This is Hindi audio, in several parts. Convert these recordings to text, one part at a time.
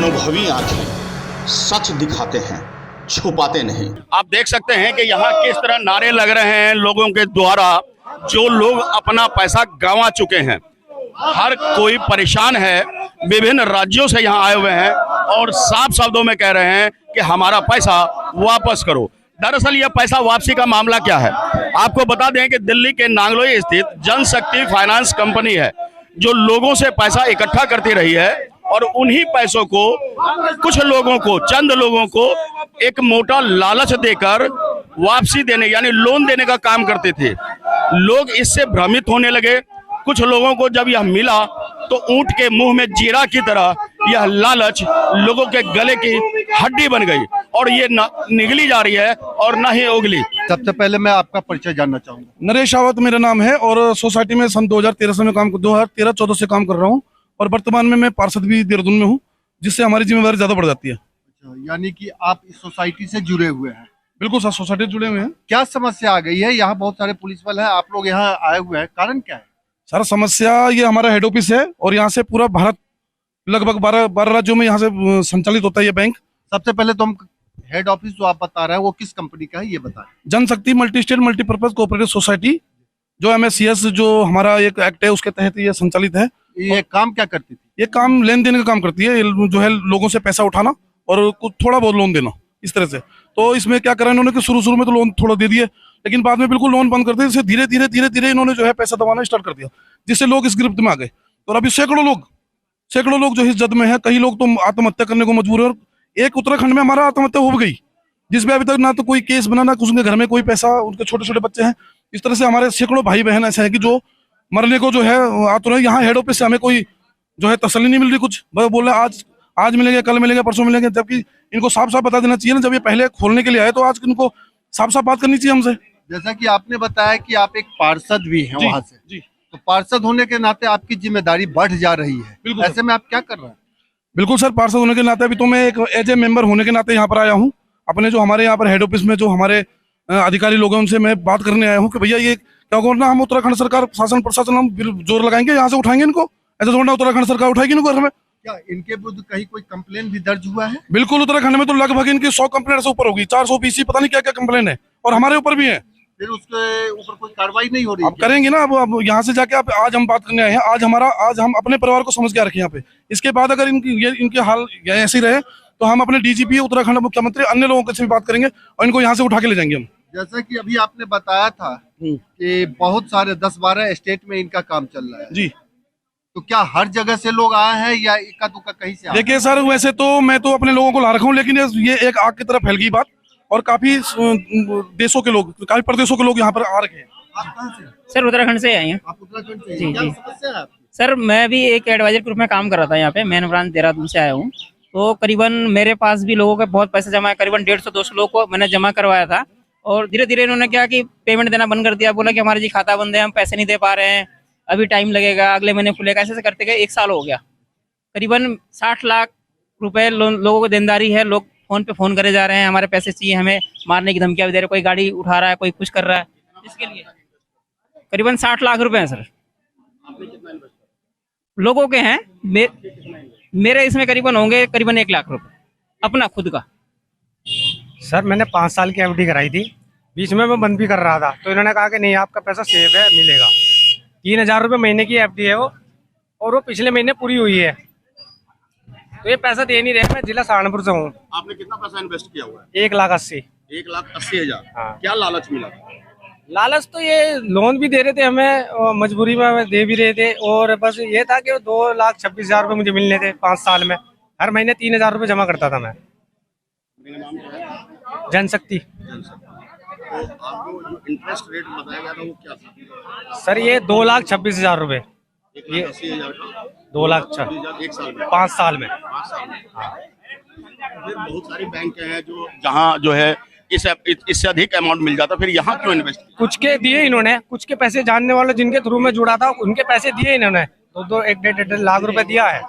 अनुभवी आंखें सच दिखाते हैं, छुपाते नहीं। आप देख सकते हैं कि यहाँ किस तरह नारे लग रहे हैं लोगों के द्वारा, जो लोग अपना पैसा गंवा चुके हैं। हर कोई परेशान है, विभिन्न राज्यों से यहाँ आए हुए हैं और साफ शब्दों में कह रहे हैं कि हमारा पैसा वापस करो। दरअसल यह पैसा वापसी का मामला क्या है, आपको बता दें कि दिल्ली के नांगलोई स्थित जनशक्ति फाइनेंस कंपनी है जो लोगों से पैसा इकट्ठा करती रही है और उन्हीं पैसों को कुछ लोगों को, चंद लोगों को एक मोटा लालच देकर वापसी देने यानी लोन देने का काम करते थे। लोग इससे भ्रमित होने लगे। कुछ लोगों को जब यह मिला तो ऊंट के मुंह में जीरा की तरह यह लालच लोगों के गले की हड्डी बन गई और ये न निगली जा रही है और न ही उगली। सबसे पहले मैं आपका परिचय जानना चाहूंगा। नरेश रावत मेरा नाम है और सोसाइटी में सन 2013 से मैं 2013-14 से काम कर रहा हूँ और वर्तमान में मैं पार्षद भी देहरादून में हूँ, जिससे हमारी जिम्मेदारी ज्यादा बढ़ जाती है। अच्छा, यानी कि आप इस सोसाइटी से जुड़े हुए हैं? बिल्कुल सर, सोसाइटी से जुड़े हुए हैं। क्या समस्या आ गई है? यहाँ बहुत सारे पुलिस बल है, आप लोग यहाँ आए हुए हैं, कारण क्या है? सर समस्या ये हमारा हेड ऑफिस है और यहाँ से पूरा भारत लगभग 12 राज्यों में यहाँ से संचालित होता है ये बैंक। सबसे पहले तो हम हेड ऑफिस जो आप बता रहे हैं वो किस कंपनी का है ये बताएं। Janshakti multi state multipurpose cooperative society जो MSCS जो हमारा एक एक्ट है उसके तहत ये संचालित है। ये काम क्या करती थी? ये काम लेन देन का काम करती है, जो है लोगों से पैसा उठाना और कुछ थोड़ा बहुत लोन देना, इस तरह से। तो इसमें क्या करा इन्होंने कि शुरू में तो लोन थोड़ा दे दिए, लेकिन बाद में बिल्कुल लोन बंद कर दिया। इससे धीरे धीरे इन्होंने जो है पैसा दबाना स्टार्ट कर दिया, जिससे लोग इस गिरफ्त में आ गए। और अभी सैकड़ों लोग जो इस जद में है, कई लोग तो आत्महत्या करने को मजबूर है। और एक उत्तराखंड में हमारा आत्महत्या हो गई, जिसमें अभी तक ना तो कोई केस बना, ना उनके घर में कोई पैसा, उनके छोटे छोटे बच्चे हैं। इस तरह से हमारे सैकड़ों भाई बहन ऐसे हैं कि जो मरने को जो है आतुर है। यहाँ हेड ऑफिस से हमें कोई जो है तसल्ली नहीं मिल रही, कुछ बोल रहे आज मिलेंगे, कल मिलेंगे, परसों मिलेंगे, जबकि इनको साफ साफ बता देना चाहिए ना। जब ये पहले खोलने के लिए आए तो आज इनको साफ साफ बात करनी चाहिए हमसे। जैसा कि आपने बताया कि आप एक पार्षद भी हैं वहाँ से, जी। तो पार्षद होने के नाते आपकी जिम्मेदारी बढ़ जा रही है। बिल्कुल ऐसे में आप क्या कर रहे हैं? बिल्कुल सर, पार्षद होने के नाते अभी तो मैं एक एज ए मेंबर होने के नाते यहाँ पर आया हूँ। अपने जो हमारे यहाँ पर हेड ऑफिस में जो हमारे अधिकारी लोग हैं उनसे मैं बात करने आया हूँ कि भैया ये क्या करना, हम उत्तराखंड सरकार शासन प्रशासन हम जोर लगाएंगे, यहाँ से उठाएंगे इनको। ऐसा थोड़ा उत्तराखंड सरकार उठाएगी इनको घर में। क्या इनके विरुद्ध कहीं कोई कंप्लेन भी दर्ज हुआ है? बिल्कुल, उत्तराखंड में तो लगभग इनकी 100 कंप्लेन से ऊपर होगी, 400 BC पता नहीं क्या क्या कंप्लेन है, और हमारे ऊपर भी है। फिर उसके ऊपर कोई कार्रवाई नहीं हो रही? अब करेंगे ना। अब यहाँ से जाके आज हम बात करने आए हैं। आज हम अपने परिवार को समझ के रखे यहाँ पे। इसके बाद अगर इनके हाल ऐसे ही रहे तो हम अपने DGP उत्तराखंड मुख्यमंत्री अन्य लोगों से भी बात करेंगे और इनको यहाँ से उठा के ले जाएंगे हम। जैसा कि अभी आपने बताया था कि बहुत सारे 10-12 स्टेट में इनका काम चल रहा है जी, तो क्या हर जगह से लोग आए हैं या इक्का दुक्का कहीं से आए? देखिए सर, वैसे तो मैं तो अपने लोगों को ला रखा हूँ, लेकिन ये एक आग की तरह फैल गई बात और काफी देशों के लोग, काफी प्रदेशों के लोग यहाँ पर आ रखे हैं। आप कहाँ से? सर उत्तराखंड से आए हैं। आप उत्तराखंड से? जी, क्या जी। समस्या है आपकी? सर मैं भी एक एडवाइजर ग्रुप में काम कर रहा था यहाँ पे, मैन ब्रांच देहरादून से आया हूँ। तो करीबन मेरे पास भी लोगों के बहुत पैसे जमा है, करीबन 150-200 लोगों को मैंने जमा करवाया था। और धीरे धीरे इन्होंने क्या कि पेमेंट देना बंद कर दिया, बोला कि हमारा जी खाता बंद है, हम पैसे नहीं दे पा रहे हैं, अभी टाइम लगेगा, अगले महीने खुलेगा। ऐसे करते गए 1 साल हो गया। करीबन 60 लाख रुपए लोगों को देनदारी है। लोग फोन पे फोन करे जा रहे हैं, हमारे पैसे चाहिए, हमें मारने की धमकियां भी दे रहे हैं, कोई गाड़ी उठा रहा है, कोई कुछ कर रहा है। इसके लिए करीबन 60 लाख रुपए हैं सर लोगों के हैं। मेरे इसमें करीबन होंगे करीबन 1 लाख रुपए अपना खुद का। सर मैंने 5 साल की FD कराई थी, बीच में मैं बंद भी कर रहा था, तो इन्होंने कहा कि नहीं आपका पैसा सेफ है, मिलेगा। 3000 रुपये महीने की FD है वो, और वो पिछले महीने पूरी हुई है, तो ये पैसा दे नहीं रहे। मैं जिला सहारनपुर से हूँ। आपने कितना पैसा इन्वेस्ट किया हुआ है? 1,80,000। 1,80,000। हाँ। क्या लालच मिला? लालच तो ये लोन भी दे रहे थे हमें, और मजबूरी में हमें दे भी रहे थे, और बस ये था कि 2,26,000 रुपये मुझे मिलने थे 5 साल में। हर महीने 3,000 रुपये जमा करता था मैं। जनशक्ति। तो आपको जो इंटरेस्ट रेट बताया गया था वो क्या था? सर ये 2,26,000 रुपये। 1,80,000 का 2,26,000 1 साल में? 5 साल में। 5 साल में। फिर बहुत सारी बैंक हैं जो जहाँ जो है इससे अधिक अमाउंट मिल जाता, फिर यहाँ क्यों इन्वेस्ट किया? कुछ के दिए इन्होंने, कुछ के पैसे जानने वाले जिनके थ्रू में जुड़ा था उनके पैसे दिए इन्होंने, 1-1.5 लाख रुपए दिया है।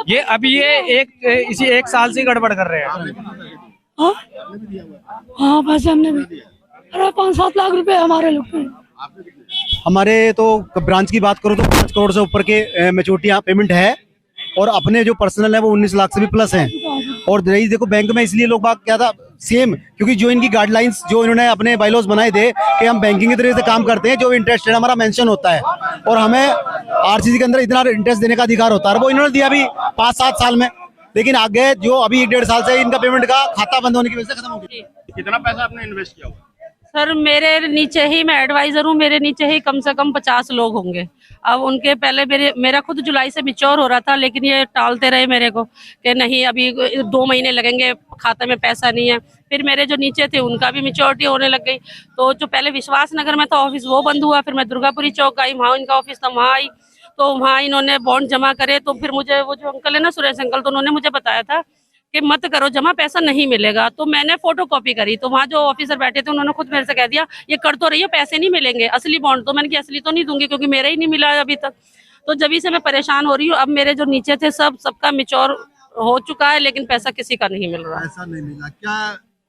ये अभी ये इसी 1 साल से गड़बड़ कर रहे हैं। हाँ पैसे हमने भी, अरे 5-7 लाख रुपए हमारे लोग के। हमारे तो ब्रांच की बात करो तो 5 करोड़ से ऊपर के मैच्योरिटी पेमेंट है, और अपने जो पर्सनल है वो 19 लाख से भी प्लस हैं। और रही देखो बैंक में, इसलिए लोग बात क्या था सेम, क्योंकि जो इनकी गाइडलाइंस जो इन्होंने अपने बाइलॉज बनाए थे कि हम बैंकिंग के तरीके से काम करते हैं, जो इंटरेस्ट रेट हमारा मेंशन होता है और हमें आरसीसी के अंदर इतना इंटरेस्ट देने का अधिकार होता है, वो इन्होंने दिया अभी 5-7 साल में। लेकिन आगे जो अभी 1-1.5 साल से इनका पेमेंट का खाता बंद होने की वजह से खत्म हो गया। कितना पैसा आपने इन्वेस्ट किया हुआ? सर मेरे नीचे ही, मैं एडवाइजर हूँ, मेरे नीचे ही कम से कम 50 लोग होंगे। अब उनके पहले मेरा खुद जुलाई से मैच्योर हो रहा था, लेकिन ये टालते रहे मेरे को कि नहीं अभी 2 महीने लगेंगे, खाते में पैसा नहीं है। फिर मेरे जो नीचे थे उनका भी मैच्योरिटी होने लग गई। तो जो पहले विश्वास नगर में था ऑफिस वो बंद हुआ, फिर मैं दुर्गापुरी चौक आई, वहाँ इनका ऑफिस था, वहाँ आई तो वहाँ इन्होंने बॉन्ड जमा करे। तो फिर मुझे वो जो अंकल है ना, सुरेश अंकल, तो उन्होंने मुझे बताया था कि मत करो जमा, पैसा नहीं मिलेगा। तो मैंने फोटो कॉपी करी, तो वहाँ जो ऑफिसर बैठे थे उन्होंने खुद मेरे से कह दिया ये कर तो रही हो, पैसे नहीं मिलेंगे असली बॉन्ड। तो मैंने कहा असली तो नहीं दूंगी क्योंकि मेरा ही नहीं मिला है अभी तक। तो जब से मैं परेशान हो रही हूँ। अब मेरे जो नीचे थे सबका मैच्योर हो चुका है, लेकिन पैसा किसी का नहीं मिल रहा। पैसा नहीं मिला। क्या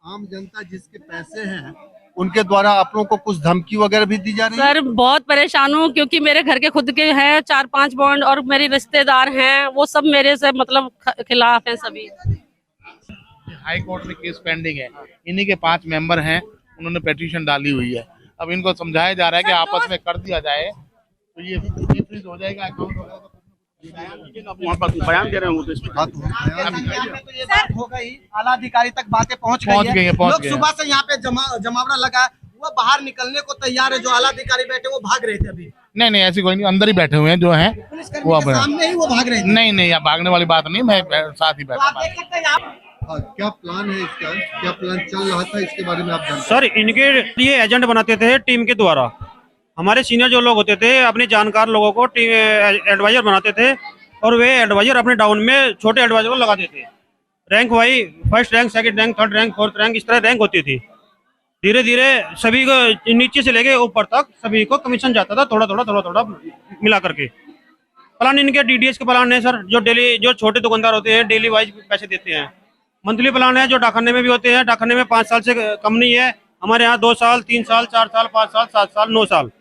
आम जनता जिसके पैसे हैं उनके द्वारा आप लोगों को कुछ धमकी वगैरह भी दी जा रही है? सर बहुत परेशान हूँ, क्योंकि मेरे घर के खुद के हैं 4-5 बॉन्ड और मेरे रिश्तेदार हैं, वो सब मेरे से मतलब खिलाफ हैं सभी। हाई कोर्ट में केस पेंडिंग है, इन्हीं के 5 मेंबर हैं, उन्होंने पिटीशन डाली हुई है। अब इनको समझाया जा रहा है कि आपस में कर दिया जाए तो ये फ्रीज हो जाएगा अकाउंट वगैरह। वहाँ पर बयान दे रहे हैं वो तो इसमें ये बात हो गई, आला अधिकारी तक बातें पहुंच गई है। लोग सुबह से यहाँ पे जमावड़ा लगा, वो बाहर निकलने को तैयार है। जो आला अधिकारी बैठे वो भाग रहे थे अभी। नहीं ऐसी कोई नहीं, अंदर ही बैठे हुए हैं जो हैं वो सामने ही वो भाग रहे थे। नहीं यहाँ भागने वाली बात नहीं, मैं साथ ही बैठा। क्या प्लान है इसका? क्या प्लान चल रहा था इसके बारे में आप जानते हैं? सर इनके ये एजेंट बनाते थे टीम के द्वारा। हमारे सीनियर जो लोग होते थे अपने जानकार लोगों को टीम एडवाइजर बनाते थे और वे एडवाइजर अपने डाउन में छोटे एडवाइजर को लगाते थे। Rank wise first rank, second rank, third rank, fourth rank, इस तरह रैंक होती थी। धीरे धीरे सभी को नीचे से लेके ऊपर तक सभी को कमीशन जाता था, थोड़ा मिला करके। प्लान इनके डीडीएस के प्लान है सर, जो डेली जो छोटे दुकानदार होते हैं डेली वाइज पैसे देते हैं। मंथली प्लान है जो डाकखाने में भी होते हैं, डाकखाने में 5 साल से कम नहीं है। हमारे यहाँ 2 साल, 3 साल, 4 साल, 5 साल, 7 साल, 9 साल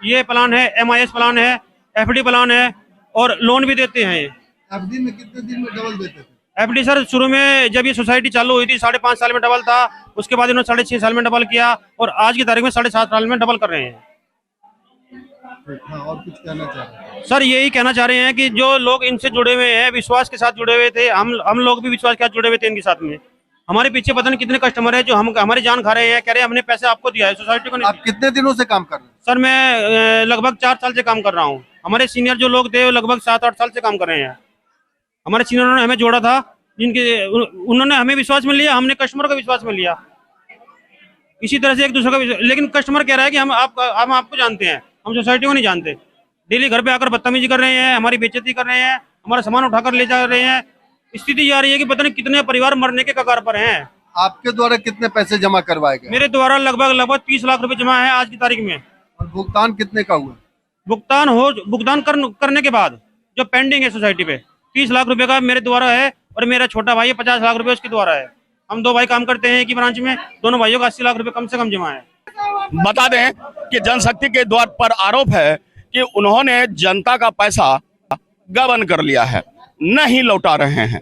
ये प्लान है। MIS प्लान है, FD प्लान है और लोन भी देते हैं। FD में कितने दिन में डबल देते थे? FD सर शुरू में जब ये सोसाइटी चालू हुई थी 5.5 साल में डबल था, उसके बाद इन्होंने 6.5 साल में डबल किया और आज की तारीख में 7.5 साल में डबल कर रहे हैं। और कुछ कहना चाह रहे हैं? सर यही कहना चाह रहे हैं कि जो लोग इनसे जुड़े हुए हैं, विश्वास के साथ जुड़े हुए थे, हम लोग भी विश्वास के साथ जुड़े हुए थे इनके साथ में। हमारे पीछे पता नहीं कितने कस्टमर है जो हमारी जान खा रहे हैं, कह रहे हैं हमने पैसे आपको दिया है, सोसाइटी को नहीं। आप कितने दिनों से काम कर रहे हैं? सर मैं लगभग 4 साल से काम कर रहा हूँ। हमारे सीनियर जो लोग थे वो लगभग 7-8 साल से काम कर रहे हैं। हमारे सीनियरों ने हमें जोड़ा था, उन्होंने हमें विश्वास में लिया, हमने कस्टमर का विश्वास में लिया। इसी तरह से एक दूसरे का, लेकिन कस्टमर कह रहा है कि हम आपको जानते हैं, हम सोसाइटी को नहीं जानते। डेली घर पे आकर बदतमीजी कर रहे हैं, हमारी बेइज्जती कर रहे हैं, हमारा सामान उठाकर ले जा रहे हैं। स्थिति ये आ रही है कि पता नहीं कितने परिवार मरने के कगार पर हैं। आपके द्वारा कितने पैसे जमा करवाए गए? मेरे द्वारा लगभग 30 लाख रुपए जमा है आज की तारीख में। और भुगतान कितने का हुआ? भुगतान करने के बाद जो पेंडिंग है सोसाइटी पे 30 लाख रुपए का मेरे द्वारा है और मेरा छोटा भाई 50 लाख रुपए उसके द्वारा है। हम 2 भाई काम करते हैं एक ही ब्रांच में, दोनों भाइयों का 80 लाख रुपए कम से कम जमा है। बता दें कि जनशक्ति के द्वार पर आरोप है कि उन्होंने जनता का पैसा गबन कर लिया है, नहीं लौटा रहे हैं।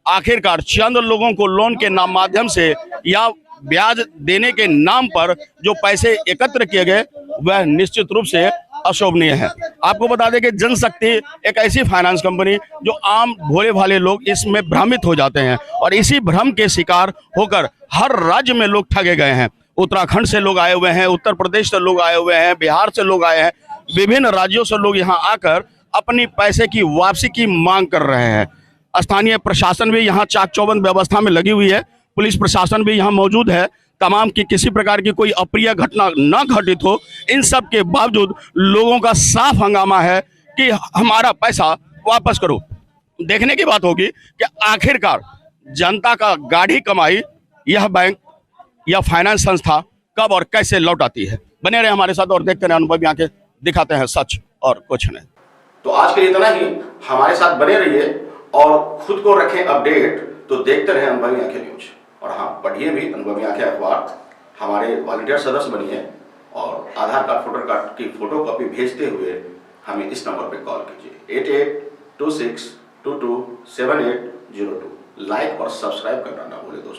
आखिरकार चंद लोगों को लोन के नाम माध्यम से या ब्याज देने के नाम पर जो पैसे एकत्र किए गए वह निश्चित रूप से अशोभनीय है। आपको बता दें कि जनशक्ति एक ऐसी फाइनेंस कंपनी जो आम भोले भाले लोग इसमें भ्रमित हो जाते हैं और इसी भ्रम के शिकार होकर हर राज्य में लोग ठगे गए हैं। उत्तराखंड से लोग आए हुए हैं, उत्तर प्रदेश से लोग आए हुए हैं, बिहार से लोग आए हैं, विभिन्न राज्यों से लोग यहाँ आकर अपनी पैसे की वापसी की मांग कर रहे हैं। स्थानीय प्रशासन भी यहाँ चाक चौबंद व्यवस्था में लगी हुई है, पुलिस प्रशासन भी यहाँ मौजूद है, तमाम की किसी प्रकार की कोई अप्रिय घटना न घटित हो। इन सब के बावजूद लोगों का साफ हंगामा है कि हमारा पैसा वापस करो। देखने की बात होगी कि आखिरकार जनता का गाढ़ी कमाई यह बैंक या फाइनेंस संस्था कब और कैसे लौटाती है। बने रहे हमारे साथ और देखते रहे अनुभवी आंखें दिखाते हैं सच और कुछ नहीं। तो आज के लिए इतना ही, हमारे साथ बने रहिए और खुद को रखें अपडेट। तो देखते रहे अनुभवी आंखें न्यूज और हाँ, पढ़िए भी अनुभवी आंखें अखबार। हमारे वॉलंटियर सदस्य बनिए और आधार कार्ड, वोटर कार्ड की फोटो कॉपी भेजते हुए हमें इस नंबर पर कॉल कीजिए 8826 227802। लाइक और सब्सक्राइब करना ना भूले दोस्तों।